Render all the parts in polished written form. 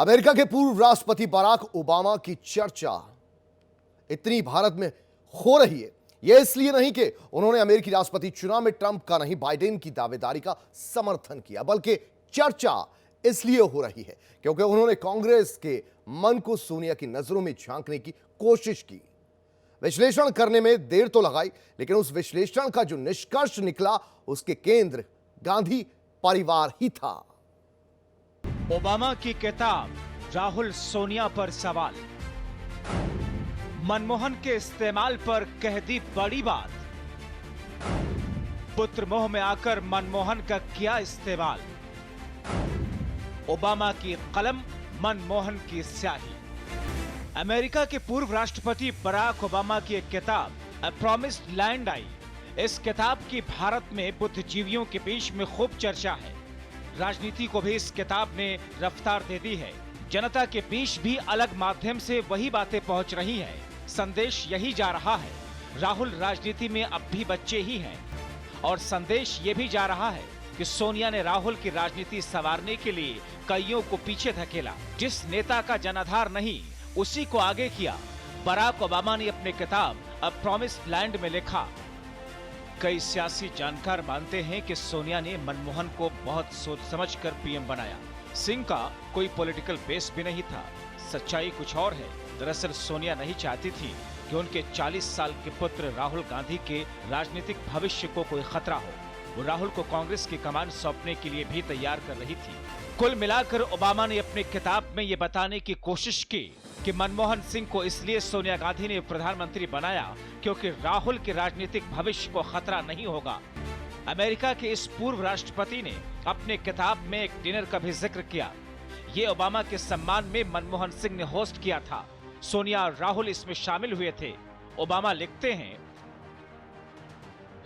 America के पूर्व राष्ट्रपति बराक ओबामा की चर्चा इतनी भारत में हो रही है, यह इसलिए नहीं कि उन्होंने अमेरिकी राष्ट्रपति चुनाव में ट्रंप का नहीं बाइडेन की दावेदारी का समर्थन किया, बल्कि चर्चा इसलिए हो रही है क्योंकि उन्होंने कांग्रेस के मन को सोनिया की नजरों में झांकने की कोशिश की। विश्लेषण करने में देर तो लगाई, लेकिन उस विश्लेषण का जो निष्कर्ष निकला उसके केंद्र गांधी परिवार ही था। ओबामा की किताब राहुल सोनिया पर सवाल, मनमोहन के इस्तेमाल पर कह दी बड़ी बात, पुत्र मोह में आकर मनमोहन का किया इस्तेमाल, ओबामा की कलम मनमोहन की स्याही। अमेरिका के पूर्व राष्ट्रपति बराक ओबामा की एक किताब अ प्रॉमिस्ड लैंड आई। इस किताब की भारत में बुद्धिजीवियों के बीच में खूब चर्चा है। राजनीति को भी इस किताब ने रफ्तार दे दी है। जनता के बीच भी अलग माध्यम से वही बातें पहुंच रही हैं। संदेश यही जा रहा है, राहुल राजनीति में अब भी बच्चे ही हैं। और संदेश ये भी जा रहा है कि सोनिया ने राहुल की राजनीति संवारने के लिए कईयों को पीछे धकेला। जिस नेता का जनाधार नहीं उसी को आगे किया। बराक ओबामा ने अपनी किताब अ प्रॉमिस्ड लैंड में लिखा, कई सियासी जानकार मानते हैं कि सोनिया ने मनमोहन को बहुत सोच समझकर पीएम बनाया। सिंह का कोई पॉलिटिकल बेस भी नहीं था। सच्चाई कुछ और है। दरअसल सोनिया नहीं चाहती थी कि उनके 40 साल के पुत्र राहुल गांधी के राजनीतिक भविष्य को कोई खतरा हो। वो राहुल को कांग्रेस की कमान सौंपने के लिए भी तैयार कर रही थी। कुल मिलाकर ओबामा ने अपनी किताब में ये बताने की कोशिश की कि मनमोहन सिंह को इसलिए सोनिया गांधी ने प्रधानमंत्री बनाया क्योंकि राहुल के राजनीतिक भविष्य को खतरा नहीं होगा। अमेरिका के इस पूर्व राष्ट्रपति ने अपने किताब में एक डिनर का भी जिक्र किया। ये ओबामा के सम्मान में मनमोहन सिंह ने होस्ट किया था। सोनिया और राहुल इसमें शामिल हुए थे। ओबामा लिखते हैं,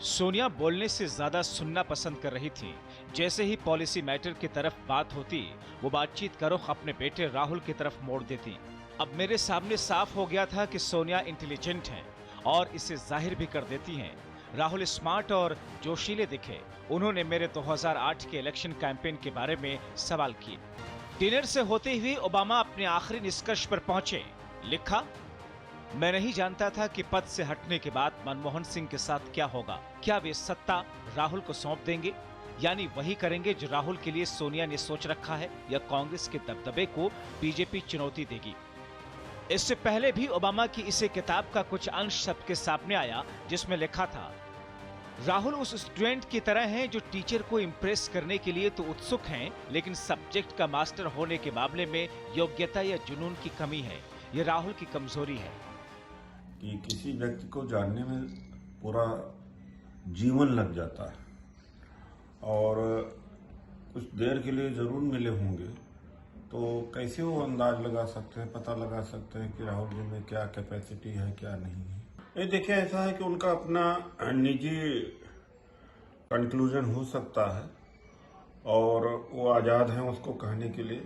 सोनिया बोलने से ज्यादा सुनना पसंद कर रही थी। जैसे ही पॉलिसी मैटर की तरफ बात होती, वो बातचीत का रुख अपने बेटे राहुल की तरफ मोड़ देती। अब मेरे सामने साफ हो गया था कि सोनिया इंटेलिजेंट हैं और इसे जाहिर भी कर देती हैं। राहुल स्मार्ट और जोशीले दिखे। उन्होंने मेरे 2008 के इलेक्शन कैंपेन के बारे में सवाल किए। डिनर से होते हुए ओबामा अपने आखिरी निष्कर्ष पर पहुंचे। लिखा, मैं नहीं जानता था कि पद से हटने के बाद मनमोहन सिंह के साथ क्या होगा। क्या वे सत्ता राहुल को सौंप देंगे, यानी वही करेंगे जो राहुल के लिए सोनिया ने सोच रखा है, या कांग्रेस के दबदबे को बीजेपी चुनौती देगी। इससे पहले भी ओबामा की इसी किताब का कुछ अंश सबके सामने आया, जिसमें लिखा था, राहुल उस स्टूडेंट की तरह हैं जो टीचर को इम्प्रेस करने के लिए तो उत्सुक हैं, लेकिन सब्जेक्ट का मास्टर होने के मामले में योग्यता या जुनून की कमी है। ये राहुल की कमजोरी है। कि किसी व्यक्ति को जानने में पूरा जीवन लग जाता है और कुछ देर के लिए जरूर मिले होंगे, तो कैसे वो अंदाज लगा सकते हैं, पता लगा सकते हैं कि राहुल जी में क्या कैपेसिटी है, क्या नहीं है। ये देखिए, ऐसा है कि उनका अपना निजी कंक्लूजन हो सकता है और वो आज़ाद हैं उसको कहने के लिए,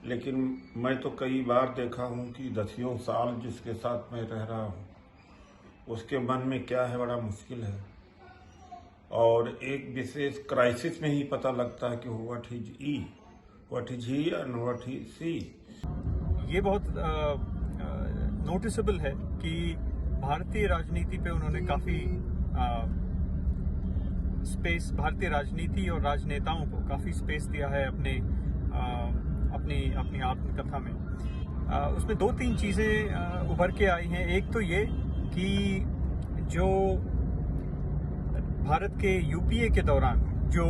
लेकिन मैं तो कई बार देखा हूँ कि दसियों साल जिसके साथ मैं रह रहा हूँ उसके मन में क्या है बड़ा मुश्किल है, और एक विशेष क्राइसिस में ही पता लगता है कि what is he and what is C. ये बहुत नोटिसेबल है कि भारतीय राजनीति पे उन्होंने काफी स्पेस, भारतीय राजनीति और राजनेताओं को काफी स्पेस दिया है अपनी आत्मकथा में। उसमें 2-3 चीजें उभर के आई हैं। एक तो ये कि जो भारत के यूपीए के दौरान जो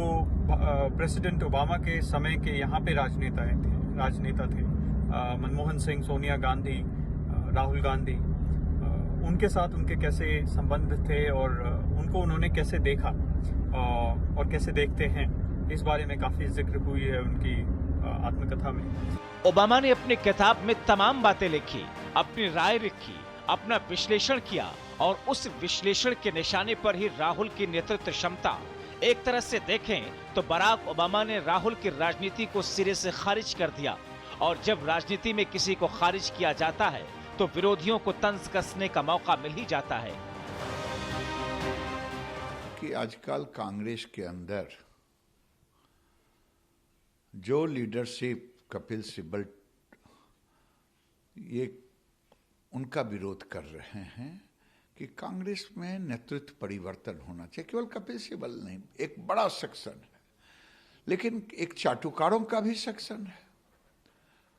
प्रेसिडेंट ओबामा के समय के यहाँ पे राजनेता थे, मनमोहन सिंह, सोनिया गांधी, राहुल गांधी, उनके साथ उनके कैसे संबंध थे और उनको उन्होंने कैसे देखा और कैसे देखते हैं, इस बारे में काफी जिक्र हुई है उनकी आत्मकथा में। ओबामा ने अपनी किताब में तमाम बातें लिखी, अपनी राय लिखी, अपना विश्लेषण किया, और उस विश्लेषण के निशाने पर ही राहुल की नेतृत्व क्षमता। एक तरह से देखें तो बराक ओबामा ने राहुल की राजनीति को सिरे से खारिज कर दिया, और जब राजनीति में किसी को खारिज किया जाता है तो विरोधियों को तंज कसने का मौका मिल ही जाता है। कि आजकल कांग्रेस के अंदर जो लीडरशिप कपिल सिब्बल ये उनका विरोध कर रहे हैं कि कांग्रेस में नेतृत्व परिवर्तन होना चाहिए। केवल कपिल सिब्बल नहीं, एक बड़ा सेक्शन है, लेकिन एक चाटुकारों का भी सेक्शन है।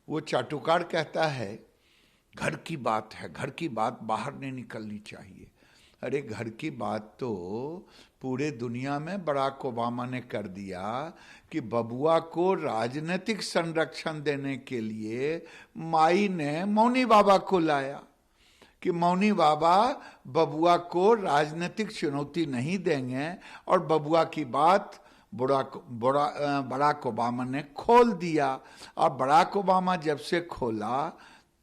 वो चाटुकार कहता है घर की बात है, घर की बात बाहर नहीं निकलनी चाहिए। अरे घर की बात तो पूरे दुनिया में बराक ओबामा ने कर दिया कि बबुआ को राजनीतिक संरक्षण देने के लिए माई ने मौनी बाबा को लाया कि मौनी बाबा बबुआ को राजनीतिक चुनौती नहीं देंगे, और बबुआ की बात बराक ओबामा ने खोल दिया। और बराक ओबामा जब से खोला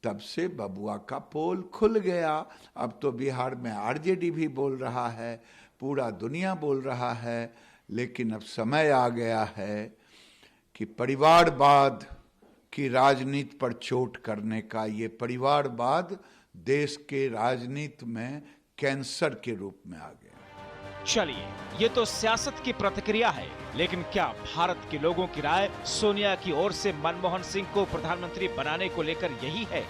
तब से बबुआ का पोल खुल गया। अब तो बिहार में आरजेडी भी बोल रहा है, पूरा दुनिया बोल रहा है, लेकिन अब समय आ गया है कि परिवारवाद की राजनीति पर चोट करने का। ये परिवारवाद देश के राजनीति में कैंसर के रूप में आ गया। चलिए, ये तो सियासत की प्रतिक्रिया है, लेकिन क्या भारत के लोगों की राय सोनिया की ओर से मनमोहन सिंह को प्रधानमंत्री बनाने को लेकर यही है?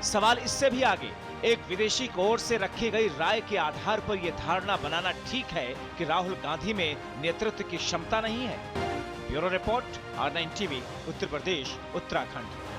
सवाल इससे भी आगे, एक विदेशी की ओर से रखी गई राय के आधार पर यह धारणा बनाना ठीक है कि राहुल गांधी में नेतृत्व की क्षमता नहीं है? Bureau report, R9 TV, Uttar Pradesh, Uttarakhand.